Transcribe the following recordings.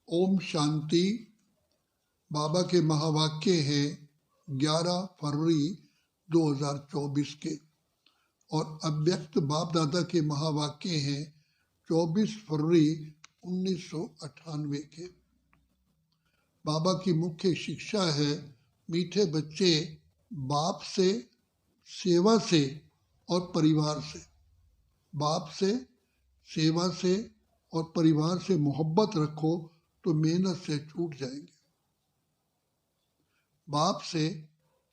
ओम शांति। बाबा के महावाक्य हैं 11 फरवरी 2024 के और अव्यक्त बाप दादा के महावाक्य हैं 24 फरवरी 1998 के। बाबा की मुख्य शिक्षा है मीठे बच्चे बाप से, सेवा से और परिवार से, बाप से, सेवा से और परिवार से मोहब्बत रखो तो मेहनत से छूट जाएंगे। बाप से,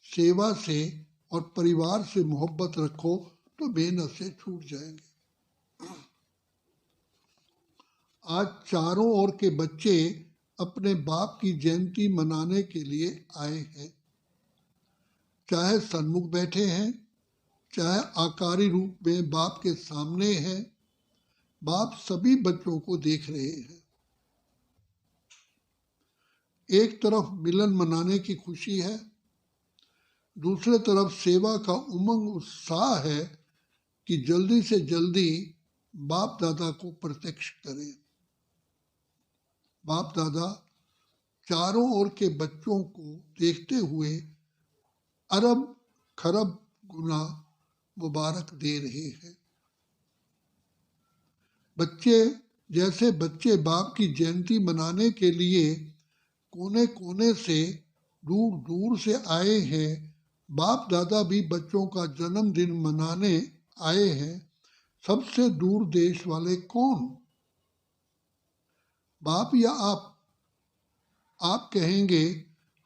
सेवा से और परिवार से मोहब्बत रखो तो मेहनत से छूट जाएंगे। आज चारों ओर के बच्चे अपने बाप की जयंती मनाने के लिए आए हैं। चाहे सन्मुख बैठे हैं, चाहे आकारी रूप में बाप के सामने हैं, बाप सभी बच्चों को देख रहे हैं। एक तरफ मिलन मनाने की खुशी है, दूसरे तरफ सेवा का उमंग उत्साह है कि जल्दी से जल्दी बाप दादा को प्रत्यक्ष करें। बाप दादा चारों ओर के बच्चों को देखते हुए अरब खरब गुना मुबारक दे रहे हैं। जैसे बच्चे बाप की जयंती मनाने के लिए कोने कोने से दूर दूर से आए हैं, बाप दादा भी बच्चों का जन्मदिन मनाने आए हैं। सबसे दूर देश वाले कौन? बाप या आप? आप कहेंगे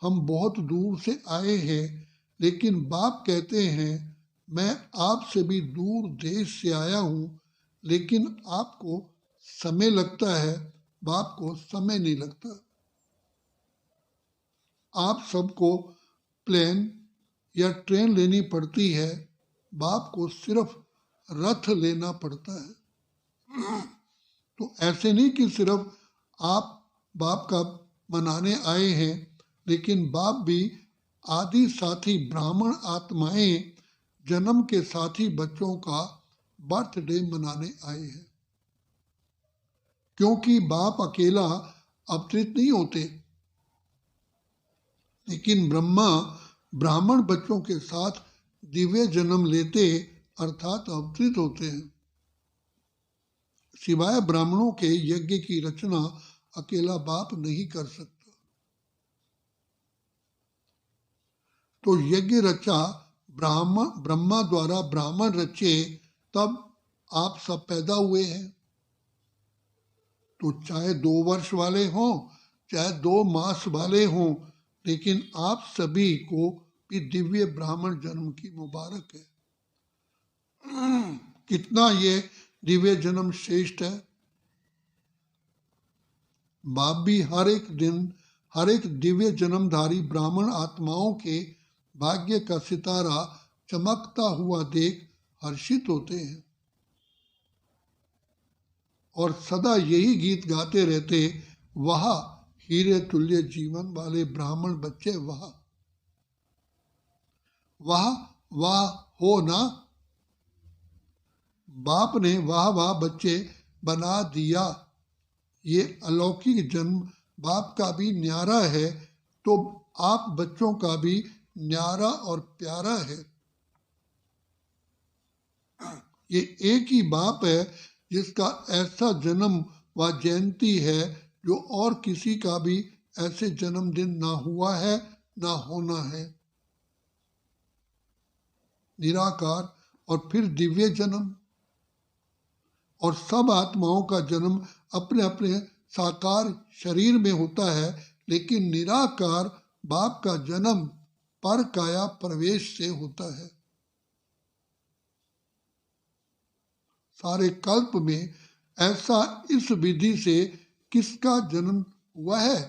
हम बहुत दूर से आए हैं, लेकिन बाप कहते हैं मैं आपसे भी दूर देश से आया हूँ, लेकिन आपको समय लगता है, बाप को समय नहीं लगता। आप सबको प्लेन या ट्रेन लेनी पड़ती है, बाप को सिर्फ रथ लेना पड़ता है। तो ऐसे नहीं कि सिर्फ आप बाप का मनाने आए हैं, लेकिन बाप भी आदि साथी ब्राह्मण आत्माएं जन्म के साथी बच्चों का बर्थडे मनाने आए हैं। क्योंकि बाप अकेला अवतरित नहीं होते, लेकिन ब्रह्मा ब्राह्मण बच्चों के साथ दिव्य जन्म लेते अर्थात अवतरित होते हैं। सिवाय ब्राह्मणों के यज्ञ की रचना अकेला बाप नहीं कर सकता। तो यज्ञ रचा ब्रह्मा द्वारा ब्राह्मण रचे, तब आप सब पैदा हुए हैं। तो चाहे 2 वर्ष वाले हों, चाहे 2 मास वाले हों, लेकिन आप सभी को भी दिव्य ब्राह्मण जन्म की मुबारक है। कितना ये दिव्य जन्म श्रेष्ठ है। बाप भी हर एक दिव्य जन्मधारी ब्राह्मण आत्माओं के भाग्य का सितारा चमकता हुआ देख हर्षित होते हैं और सदा यही गीत गाते रहते, वाह हीरे तुल्य जीवन वाले ब्राह्मण बच्चे, वाह वाह वाह हो ना। बाप ने वाह वाह बच्चे बना दिया। ये अलौकिक जन्म बाप का भी न्यारा है, तो आप बच्चों का भी न्यारा और प्यारा है। ये एक ही बाप है जिसका ऐसा जन्म व जयंती है जो और किसी का भी ऐसे जन्मदिन ना हुआ है, ना होना है। निराकार और फिर दिव्य जन्म, और सब आत्माओं का जन्म अपने अपने साकार शरीर में होता है, लेकिन निराकार बाप का जन्म पर काया प्रवेश से होता है। सारे कल्प में ऐसा इस विधि से किसका जन्म हुआ है?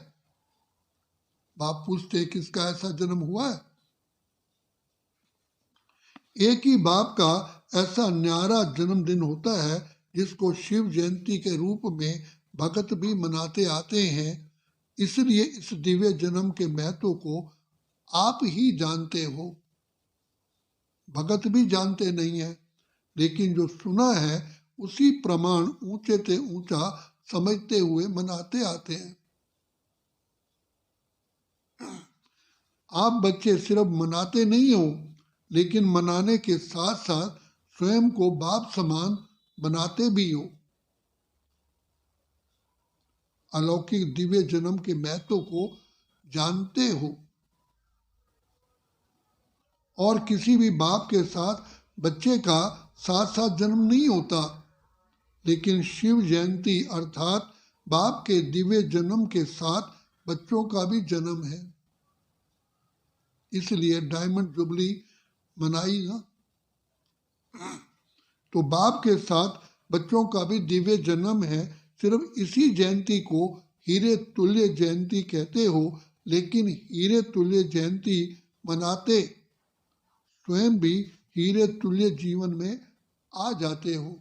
बाप पूछते किसका ऐसा जन्म हुआ है? एक ही बाप का ऐसा न्यारा जन्मदिन होता है जिसको शिव जयंती के रूप में भगत भी मनाते आते हैं। इसलिए इस दिव्य जन्म के महत्व को आप ही जानते हो, भगत भी जानते नहीं है, लेकिन जो सुना है उसी प्रमाण ऊंचे से ऊंचा समझते हुए मनाते आते हैं। आप बच्चे सिर्फ मनाते नहीं हो, लेकिन मनाने के साथ साथ स्वयं को बाप समान बनाते भी हो। अलौकिक दिव्य जन्म के महत्व को जानते हो। और किसी भी बाप के साथ बच्चे का साथ साथ जन्म नहीं होता, लेकिन शिव जयंती अर्थात बाप के दिव्य जन्म के साथ बच्चों का भी जन्म है, इसलिए डायमंड जुबली मनाई ना। तो बाप के साथ बच्चों का भी दिव्य जन्म है। सिर्फ इसी जयंती को हीरे तुल्य जयंती कहते हो, लेकिन हीरे तुल्य जयंती मनाते स्वयं भी हीरे तुल्य जीवन में आ जाते हो।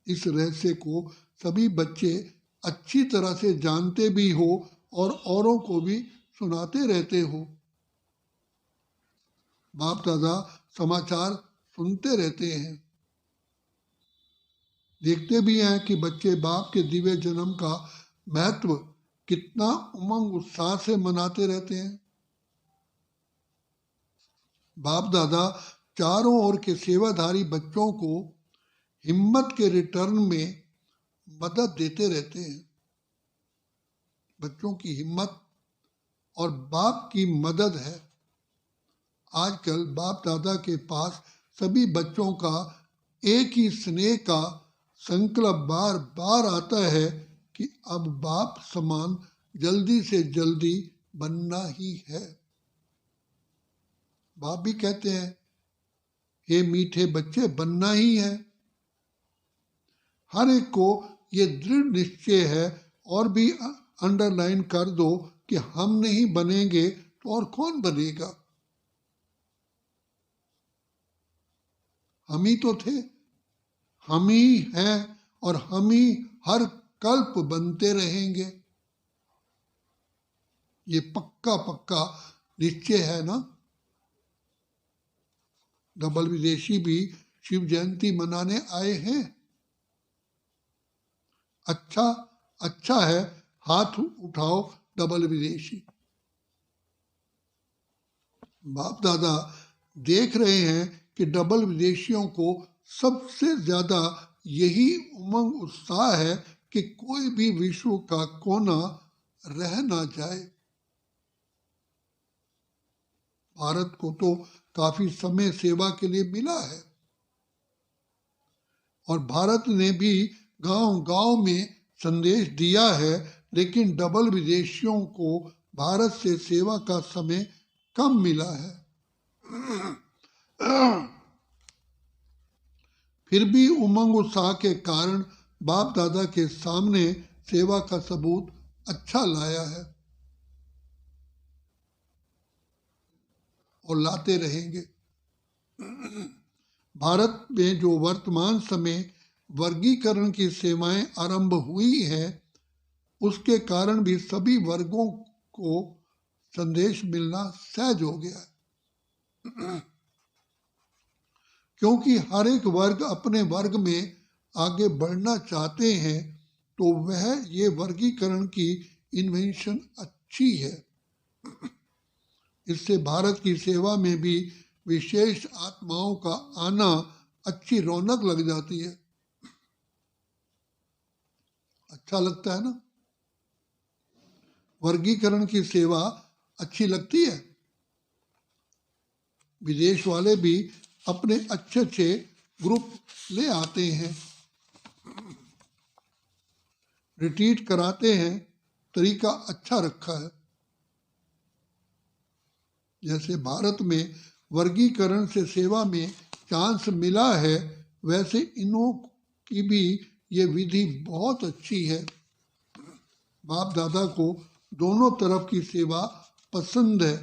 इस रहस्य को सभी बच्चे अच्छी तरह से जानते भी हो और औरों को भी सुनाते रहते हो। बाप दादा समाचार सुनते रहते हैं, देखते भी हैं कि बच्चे बाप के दिव्य जन्म का महत्व कितना उमंग उत्साह से मनाते रहते हैं। बाप दादा चारों ओर के सेवाधारी बच्चों को हिम्मत के रिटर्न में मदद देते रहते हैं। बच्चों की हिम्मत और बाप की मदद है। आजकल बाप दादा के पास सभी बच्चों का एक ही स्नेह का संकल्प बार बार आता है कि अब बाप समान जल्दी से जल्दी बनना ही है। बाप भी कहते हैं, हे मीठे बच्चे, बनना ही है। हर एक को ये दृढ़ निश्चय है, और भी अंडरलाइन कर दो कि हम नहीं बनेंगे तो और कौन बनेगा। हम ही तो थे, हम ही हैं, और हम ही हर कल्प बनते रहेंगे। ये पक्का पक्का निश्चय है ना। डबल विदेशी भी शिव जयंती मनाने आए हैं। अच्छा है, हाथ उठाओ डबल विदेशी। बाप दादा देख रहे हैं कि डबल विदेशियों को सबसे ज्यादा यही उमंग उत्साह है कि कोई भी विश्व का कोना रह ना जाए। भारत को तो काफी समय सेवा के लिए मिला है, और भारत ने भी गांव-गांव में संदेश दिया है, लेकिन डबल विदेशियों को भारत से सेवा का समय कम मिला है। फिर भी उमंग उत्साह के कारण बाप दादा के सामने सेवा का सबूत अच्छा लाया है और लाते रहेंगे। भारत में जो वर्तमान समय वर्गीकरण की सेवाएं आरंभ हुई है, उसके कारण भी सभी वर्गों को संदेश मिलना सहज हो गया है। क्योंकि हर एक वर्ग अपने वर्ग में आगे बढ़ना चाहते हैं, तो वह ये वर्गीकरण की इन्वेंशन अच्छी है। इससे भारत की सेवा में भी विशेष आत्माओं का आना अच्छी रौनक लग जाती है। अच्छा लगता है ना। वर्गीकरण की सेवा अच्छी लगती है। विदेश वाले भी अपने अच्छे अच्छे ग्रुप ले आते हैं, रिट्रीट कराते हैं, तरीका अच्छा रखा है। जैसे भारत में वर्गीकरण से सेवा में चांस मिला है, वैसे इनों की भी ये विधि बहुत अच्छी है। बाप दादा को दोनों तरफ की सेवा पसंद है,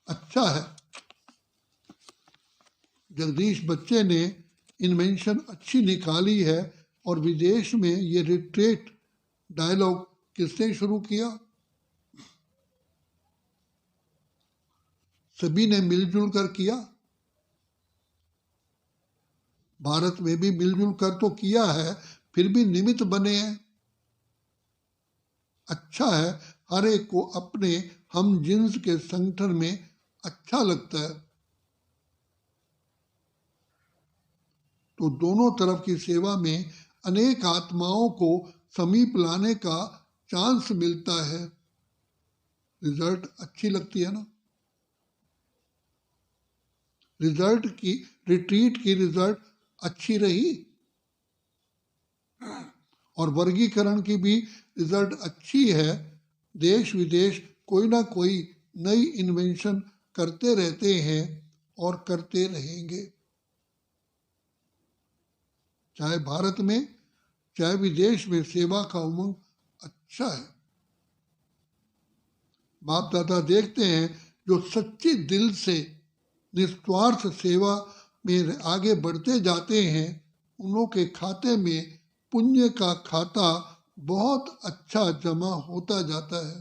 अच्छा है। जगदीश बच्चे ने इन्वेंशन अच्छी निकाली है, और विदेश में ये रिट्रीट डायलॉग किसने शुरू किया? सभी ने मिलजुल कर किया। भारत में भी मिलजुल कर तो किया है, फिर भी निमित्त बने हैं। अच्छा है, हर एक को अपने हम जिन्स के संगठन में अच्छा लगता है। तो दोनों तरफ की सेवा में अनेक आत्माओं को समीप लाने का चांस मिलता है। रिजल्ट अच्छी लगती है ना। रिजल्ट की रिट्रीट की रिजल्ट अच्छी रही और वर्गीकरण की भी रिजल्ट अच्छी है। देश विदेश कोई ना कोई नई इन्वेंशन करते रहते हैं और करते रहेंगे, चाहे भारत में चाहे विदेश में। सेवा का उमंग अच्छा है। बाप दादा देखते हैं जो सच्ची दिल से निस्वार्थ सेवा में आगे बढ़ते जाते हैं, उन्हों के खाते में पुण्य का खाता बहुत अच्छा जमा होता जाता है।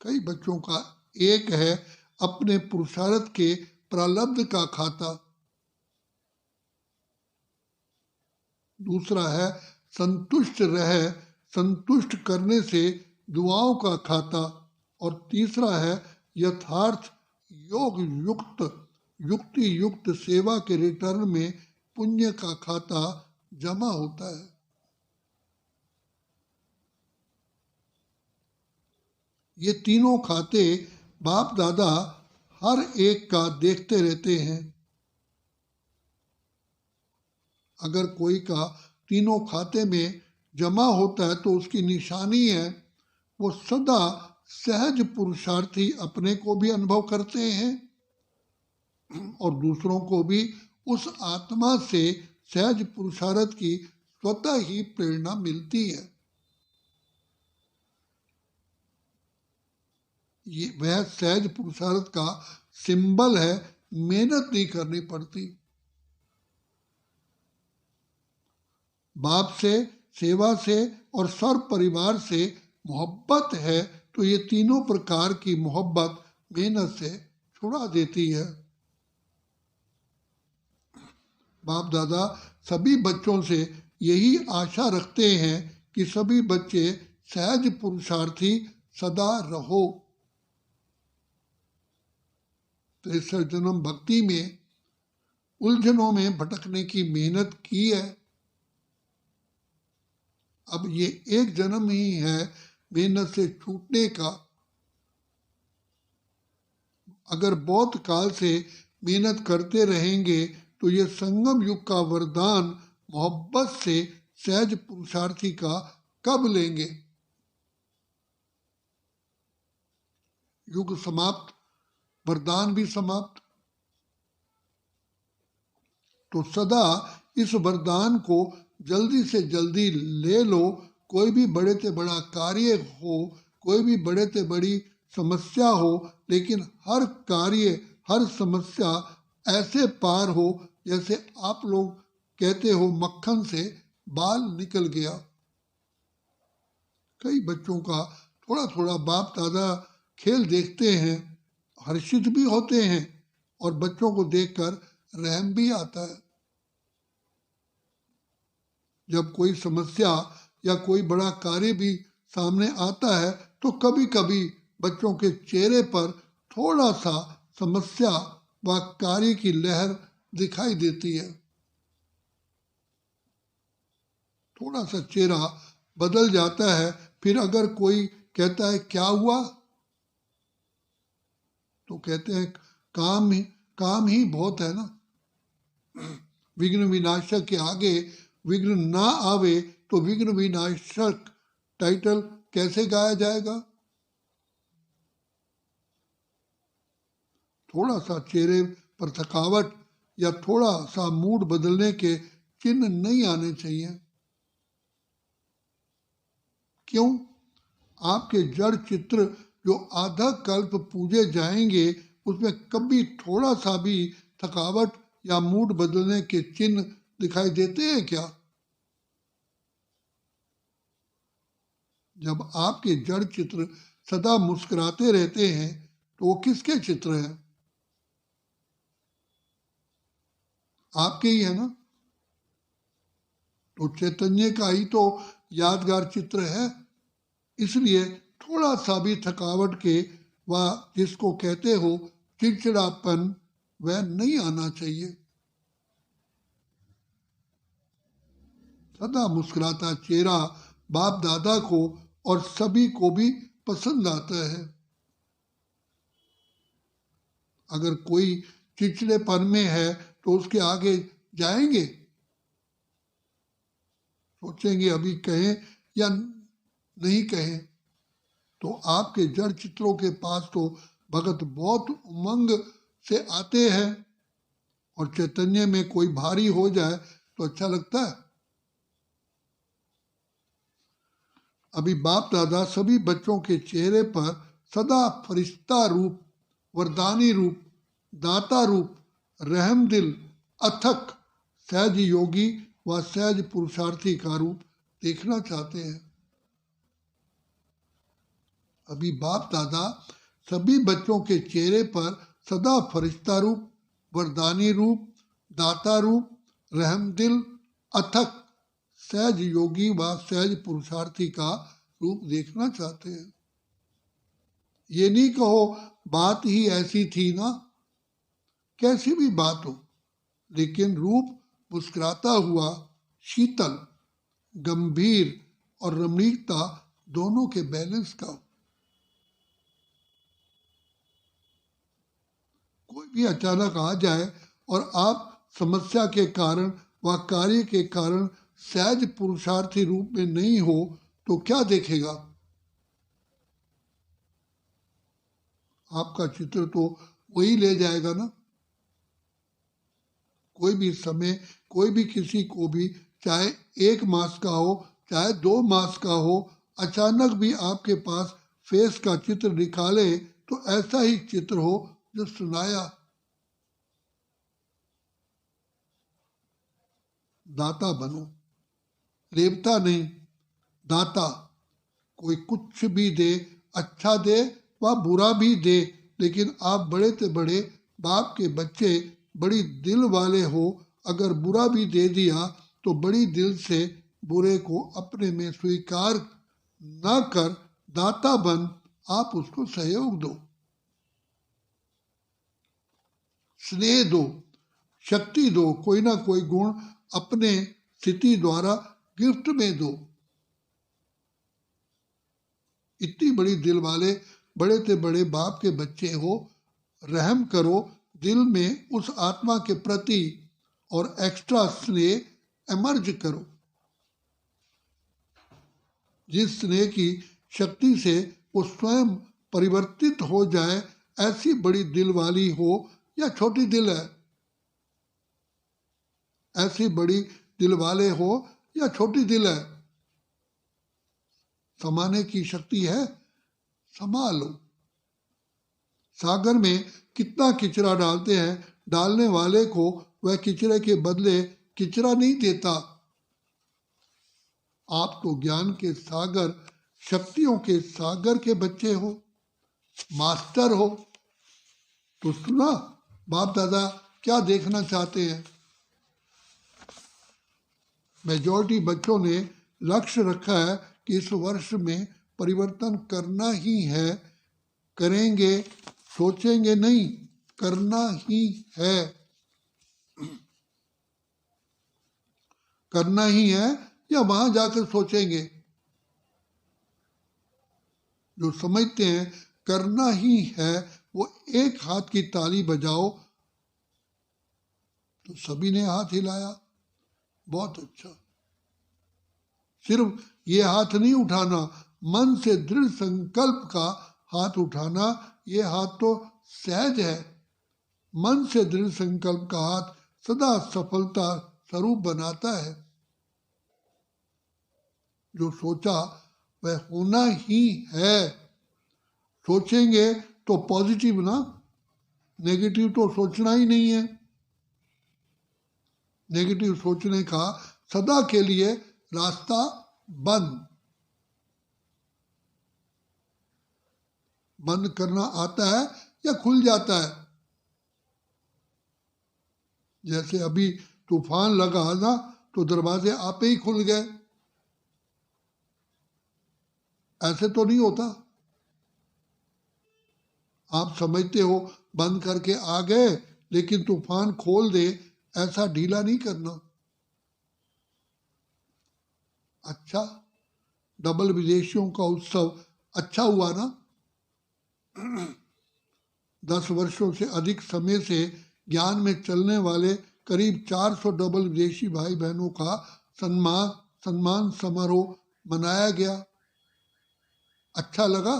कई बच्चों का एक है अपने पुरुषार्थ के प्रारब्ध का खाता, दूसरा है संतुष्ट करने से दुआओं का खाता, और तीसरा है यथार्थ योग युक्ति युक्त सेवा के रिटर्न में पुण्य का खाता जमा होता है। ये तीनों खाते बाप दादा हर एक का देखते रहते हैं। अगर कोई का तीनों खाते में जमा होता है तो उसकी निशानी है वो सदा सहज पुरुषार्थी अपने को भी अनुभव करते हैं और दूसरों को भी उस आत्मा से सहज पुरुषार्थ की स्वतः ही प्रेरणा मिलती है। ये वह सहज पुरुषार्थ का सिंबल है, मेहनत नहीं करनी पड़ती। बाप से, सेवा से और सर्व परिवार से मोहब्बत है तो ये तीनों प्रकार की मोहब्बत मेहनत से छुड़ा देती है। बाप दादा सभी बच्चों से यही आशा रखते हैं कि सभी बच्चे सहज पुरुषार्थी सदा रहो। 63 जन्म भक्ति में उलझनों में भटकने की मेहनत की है, अब ये एक जन्म ही है मेहनत से छूटने का। अगर बहुत काल से मेहनत करते रहेंगे तो ये संगम युग का वरदान मोहब्बत से सहज पुरुषार्थी का कब लेंगे। युग समाप्त, वरदान भी समाप्त। तो सदा इस वरदान को जल्दी से जल्दी ले लो। कोई भी बड़े से बड़ा कार्य हो, कोई भी बड़े से बड़ी समस्या हो, लेकिन हर कार्य हर समस्या ऐसे पार हो जैसे आप लोग कहते हो मक्खन से बाल निकल गया। कई बच्चों का थोड़ा थोड़ा बाप दादा खेल देखते हैं, हर्षित भी होते हैं और बच्चों को देखकर रहम भी आता है। जब कोई समस्या या कोई बड़ा कार्य भी सामने आता है तो कभी कभी बच्चों के चेहरे पर थोड़ा सा समस्या व कार्य की लहर दिखाई देती है। थोड़ा सा चेहरा बदल जाता है। फिर अगर कोई कहता है क्या हुआ, तो कहते हैं काम ही बहुत है ना। विघ्न विनाशक के आगे विघ्न ना आवे तो विघ्न विनाशक टाइटल कैसे गाया जाएगा। थोड़ा सा चेहरे पर थकावट या थोड़ा सा मूड बदलने के चिन्ह नहीं आने चाहिए। क्यों? आपके जड़ चित्र जो आधा कल्प पूजे जाएंगे उसमें कभी थोड़ा सा भी थकावट या मूड बदलने के चिन्ह दिखाई देते हैं क्या? जब आपके जड़ चित्र सदा मुस्कुराते रहते हैं तो वो किसके चित्र हैं? आपके ही है ना। तो चैतन्य का ही तो यादगार चित्र है। इसलिए थोड़ा सा भी थकावट के व जिसको कहते हो चिड़चिड़ापन वह नहीं आना चाहिए। सदा मुस्कुराता चेहरा बाप दादा को और सभी को भी पसंद आता है। अगर कोई चिड़चिड़ेपन में है तो उसके आगे जाएंगे, सोचेंगे अभी कहें या नहीं कहें। तो आपके जड़ चित्रों के पास तो भगत बहुत उमंग से आते हैं और चैतन्य में कोई भारी हो जाए तो अच्छा लगता है। अभी बाप दादा सभी बच्चों के चेहरे पर सदा फरिश्ता रूप, वरदानी रूप, दाता रूप, रहम दिल, अथक, सहज योगी व सहज पुरुषार्थी का रूप देखना चाहते हैं। अभी बाप दादा सभी बच्चों के चेहरे पर सदा फरिश्ता रूप, वरदानी रूप, दाता रूप, रहम दिल, अथक, सहज योगी व सहज पुरुषार्थी का रूप देखना चाहते हैं। ये नहीं कहो बात ही ऐसी थी ना, कैसी भी बात हो, लेकिन रूप मुस्कुराता हुआ, शीतल, गंभीर और रमणीकता दोनों के बैलेंस का हो। कोई भी अचानक आ जाए और आप समस्या के कारण व कार्य के कारण सहज पुरुषार्थी रूप में नहीं हो तो क्या देखेगा? आपका चित्र तो वही ले जाएगा ना। कोई भी समय, कोई भी किसी को भी, चाहे 1 मास का हो, चाहे 2 मास का हो, अचानक भी आपके पास फेस का चित्र निकाले तो ऐसा ही चित्र हो जो सुनाया। दाता बनो, देवता नहीं, दाता। कोई कुछ भी दे, अच्छा दे व बुरा भी दे, लेकिन आप बड़े से बड़े बाप के बच्चे बड़ी दिल वाले हो। अगर बुरा भी दे दिया तो बड़ी दिल से बुरे को अपने में स्वीकार न कर दाता बन आप उसको सहयोग दो, स्नेह दो, शक्ति दो, कोई ना कोई गुण अपने स्थिति द्वारा गिफ्ट में दो। इतनी बड़ी दिल वाले बड़े से बड़े बाप के बच्चे हो, रहम करो दिल में उस आत्मा के प्रति और एक्स्ट्रा स्नेह एमर्ज करो। जिस स्नेह की शक्ति से वो स्वयं परिवर्तित हो जाए, ऐसी बड़ी दिल वाली हो या छोटी दिल है, ऐसी बड़ी दिल वाले हो या छोटी दिल है, समाने की शक्ति है, समा लो। सागर में कितना किचरा डालते हैं, डालने वाले को वह किचरे के बदले किचरा नहीं देता। आप तो ज्ञान के सागर, शक्तियों के सागर के बच्चे हो, मास्टर हो। तो सुना बाप दादा क्या देखना चाहते हैं? मेजॉरिटी बच्चों ने लक्ष्य रखा है कि इस वर्ष में परिवर्तन करना ही है, करेंगे, सोचेंगे नहीं, करना ही है, करना ही है या वहां जाकर सोचेंगे। जो समझते हैं करना ही है वो एक हाथ की ताली बजाओ। तो सभी ने हाथ हिलाया, बहुत अच्छा। सिर्फ ये हाथ नहीं उठाना, मन से दृढ़ संकल्प का हाथ उठाना। ये हाथ तो सहज है, मन से दृढ़ संकल्प का हाथ सदा सफलता स्वरूप बनाता है। जो सोचा वह होना ही है। सोचेंगे तो पॉजिटिव ना, नेगेटिव तो सोचना ही नहीं है। नेगेटिव सोचने का सदा के लिए रास्ता बंद। बंद करना आता है या खुल जाता है? जैसे अभी तूफान लगा ना तो दरवाजे आपे ही खुल गए। ऐसे तो नहीं होता। आप समझते हो बंद करके आ गए, लेकिन तूफान खोल दे ऐसा ढीला नहीं करना। अच्छा, डबल विदेशियों का उत्सव अच्छा हुआ ना। 10 वर्षों से अधिक समय से ज्ञान में चलने वाले करीब 400 डबल विदेशी भाई बहनों का सम्मान समारोह मनाया गया। अच्छा लगा?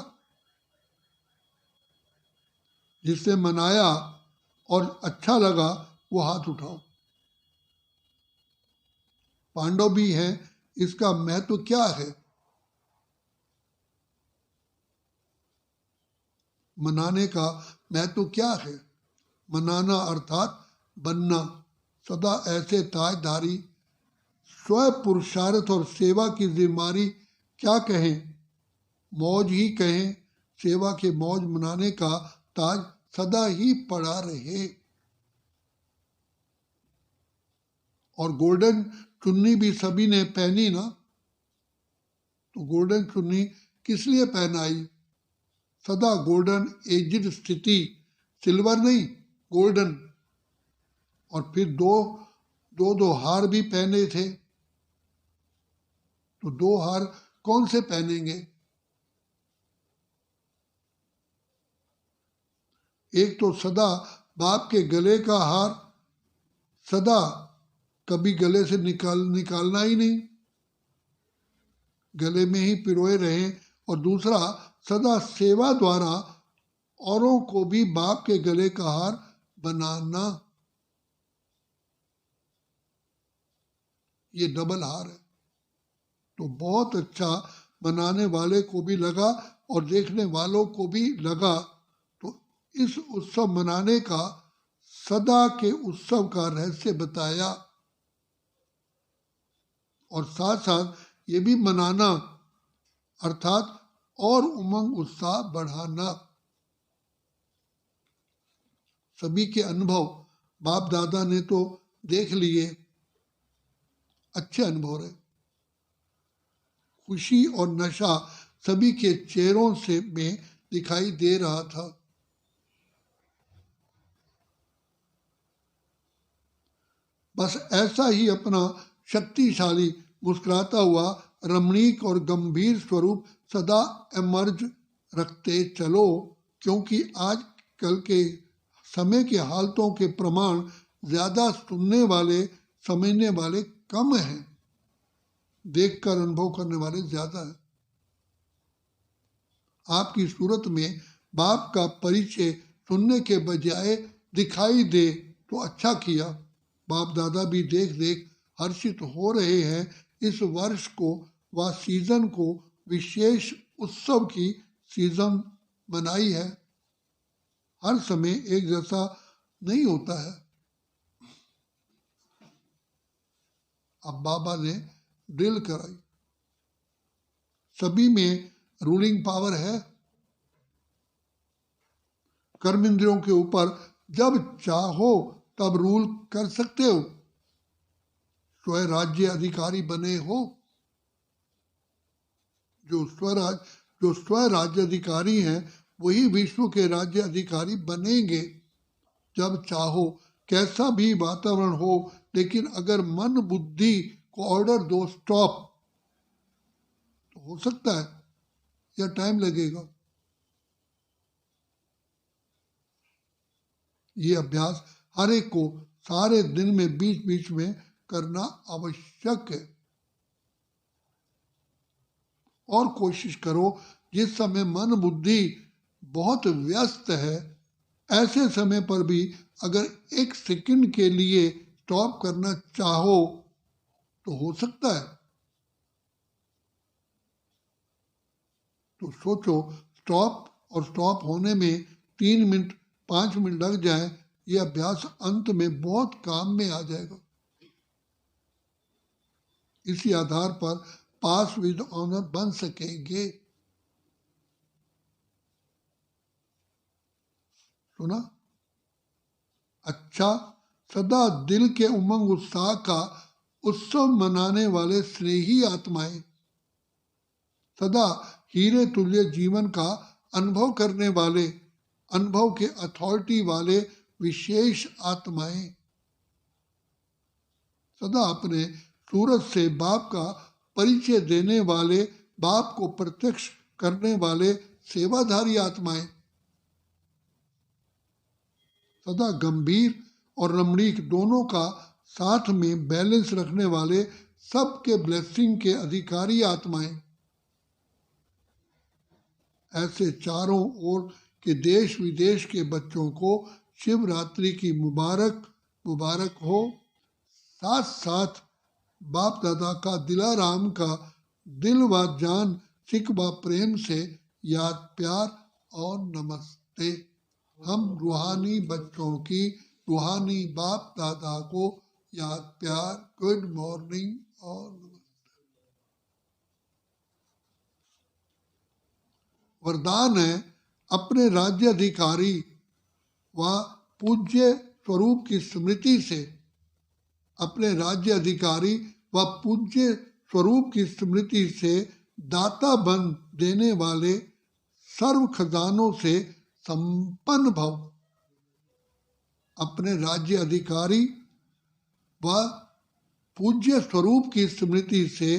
जिससे मनाया और अच्छा लगा वो हाथ उठाओ। पांडव भी हैं, इसका महत्व क्या है? मनाने का महत्व क्या है? मनाना अर्थात बनना सदा ऐसे ताजधारी, स्व पुरुषार्थ और सेवा की जिम्मेदारी क्या कहें, मौज ही कहें, सेवा के मौज मनाने का ताज सदा ही पड़ा रहे। और गोल्डन चुन्नी भी सभी ने पहनी ना। तो गोल्डन चुन्नी किस लिए पहनाई? सदा गोल्डन एजिड स्थिति, सिल्वर नहीं, गोल्डन। और फिर दो हार भी पहने थे। तो 2 हार कौन से पहनेंगे? एक तो सदा बाप के गले का हार, सदा कभी गले से निकालना ही नहीं, गले में ही पिरोए रहें। और दूसरा सदा सेवा द्वारा औरों को भी बाप के गले का हार बनाना। ये डबल हार है। तो बहुत अच्छा बनाने वाले को भी लगा और देखने वालों को भी लगा। तो इस उत्सव मनाने का, सदा के उत्सव का रहस्य बताया। और साथ साथ ये भी मनाना अर्थात और उमंग उत्साह बढ़ाना। सभी के अनुभव बाप दादा ने तो देख लिए, अच्छे अनुभव रहे। खुशी और नशा सभी के चेहरों से में दिखाई दे रहा था। बस ऐसा ही अपना शक्तिशाली मुस्कुराता हुआ रमणीक और गंभीर स्वरूप सदा एमर्ज रखते चलो, क्योंकि आज कल के समय के हालतों के प्रमाण ज्यादा सुनने वाले समझने वाले कम हैं, देखकर अनुभव करने वाले ज्यादा हैं। आपकी सूरत में बाप का परिचय सुनने के बजाय दिखाई दे तो अच्छा किया। बाप दादा भी देख देख हर्षित हो रहे हैं। इस वर्ष को व सीजन को विशेष उत्सव की सीजन बनाई है। हर समय एक जैसा नहीं होता है। अब बाबा ने ड्रिल कराई। सभी में रूलिंग पावर है। कर्म इंद्रियों के ऊपर जब चाहो तब रूल कर सकते हो। स्वयं राज्य अधिकारी बने हो। जो स्वयं राज्य अधिकारी हैं वही विश्व के राज्य अधिकारी बनेंगे जब चाहो। कैसा भी वातावरण हो, लेकिन अगर मन बुद्धि को ऑर्डर दो स्टॉप, तो हो सकता है या टाइम लगेगा। ये अभ्यास हर एक को सारे दिन में बीच बीच में करना आवश्यक है। और कोशिश करो जिस समय मन बुद्धि बहुत व्यस्त है, ऐसे समय पर भी अगर 1 सेकंड के लिए स्टॉप करना चाहो तो हो सकता है। तो सोचो, स्टॉप होने में 3 मिनट 5 मिनट लग जाए, ये अभ्यास अंत में बहुत काम में आ जाएगा। इसी आधार पर पास विद ऑनर बन सकेंगे। सुना? अच्छा, सदा दिल के उमंग उत्साह का उत्सव मनाने वाले स्नेही आत्माएं, सदा हीरे तुल्य जीवन का अनुभव करने वाले, अनुभव के अथॉरिटी वाले विशेष आत्माएं, सदा अपने सूरज से बाप का परिचय देने वाले, बाप को प्रत्यक्ष करने वाले सेवाधारी आत्माएं, सदा गंभीर और रमणीक दोनों का साथ में बैलेंस रखने वाले सबके ब्लेसिंग के अधिकारी आत्माएं, ऐसे चारों ओर के देश विदेश के बच्चों को शिवरात्रि की मुबारक हो। साथ साथ बाप दादा का दिलाराम का दिल व जान सिख व प्रेम से याद प्यार और नमस्ते। हम रूहानी बच्चों की रूहानी बाप दादा को याद प्यार, गुड मॉर्निंग और नमस्ते। वरदान है अपने राज्य अधिकारी व पूज्य स्वरूप की स्मृति से, अपने राज्य अधिकारी व पूज्य स्वरूप की स्मृति से दाता बन देने वाले सर्व खजानों से संपन्न भव। अपने राज्य अधिकारी व पूज्य स्वरूप की स्मृति से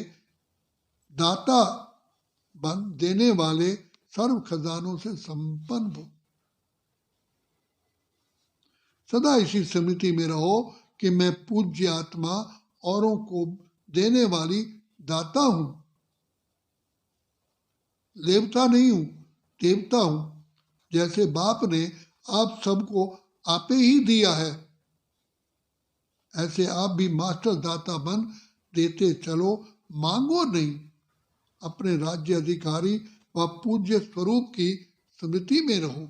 दाता बन देने वाले सर्व खजानों से संपन्न भव। सदा इसी स्मृति में रहो कि मैं पूज्य आत्मा औरों को देने वाली दाता हूं, लेवता नहीं हूं, देवता हूं। जैसे बाप ने आप सबको आपे ही दिया है, ऐसे आप भी मास्टर दाता बन देते चलो, मांगो नहीं। अपने राज्य अधिकारी व पूज्य स्वरूप की स्मृति में रहो,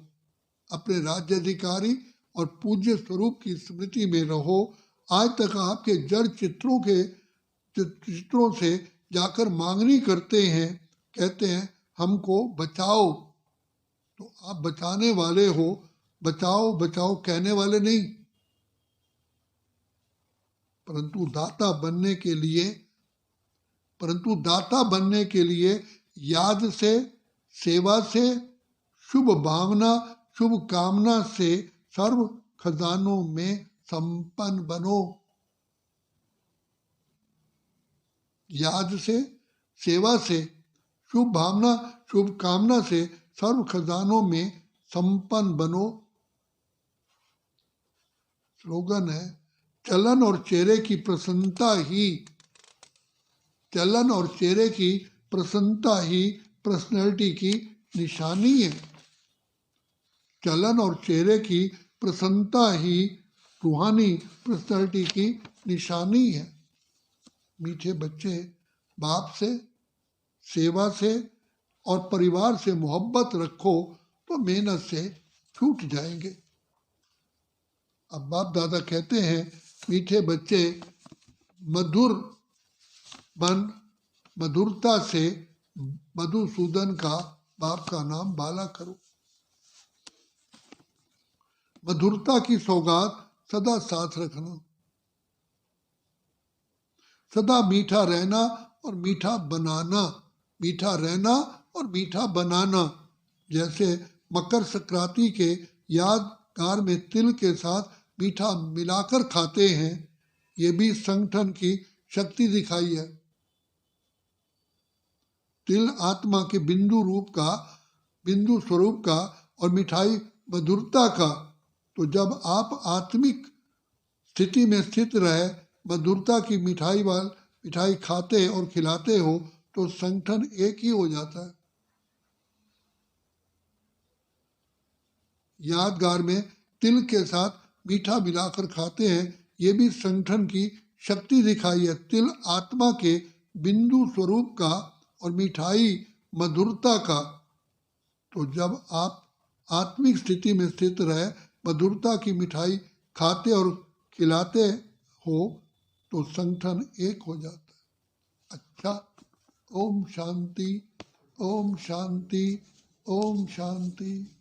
अपने राज्य अधिकारी और पूज्य स्वरूप की स्मृति में रहो। आज तक आपके जड़ चित्रों से जाकर मांगनी करते हैं, कहते हैं हमको बचाओ, तो आप बचाने वाले हो, बचाओ बचाओ कहने वाले नहीं। परंतु दाता बनने के लिए याद से, सेवा से, शुभ भावना, शुभ कामना से सर्व खजानों में संपन्न बनो। याद से, सेवा से, शुभ भावना, शुभ कामना से सर्व खजानों में संपन्न बनो। स्लोगन है चलन और चेहरे की प्रसन्नता ही पर्सनैलिटी की निशानी है। चलन और चेहरे की प्रसन्नता ही रूहानी पर्सनैलिटी की निशानी है। मीठे बच्चे बाप से, सेवा से और परिवार से मोहब्बत रखो तो मेहनत से छूट जाएंगे। अब बाप दादा कहते हैं मीठे बच्चे मधुर बन, मधुरता से मधुसूदन का बाप का नाम बाला करो। मधुरता की सौगात सदा साथ रखना, सदा मीठा रहना और मीठा बनाना, मीठा रहना और मीठा बनाना। जैसे मकर संक्रांति के यादगार में तिल के साथ मीठा मिलाकर खाते हैं, ये भी संगठन की शक्ति दिखाई है। तिल आत्मा के बिंदु स्वरूप का और मिठाई मधुरता का। तो जब आप आत्मिक स्थिति में स्थित रहे मधुरता की मिठाई खाते और खिलाते हो तो संगठन एक ही हो जाता है। यादगार में तिल के साथ मीठा मिलाकर खाते हैं, ये भी संगठन की शक्ति दिखाई है। तिल आत्मा के बिंदु स्वरूप का और मिठाई मधुरता का। तो जब आप आत्मिक स्थिति में स्थित रहे मधुरता की मिठाई खाते और खिलाते हो तो संगठन एक हो जाता है। अच्छा, ओम शांति, ओम शांति, ओम शांति।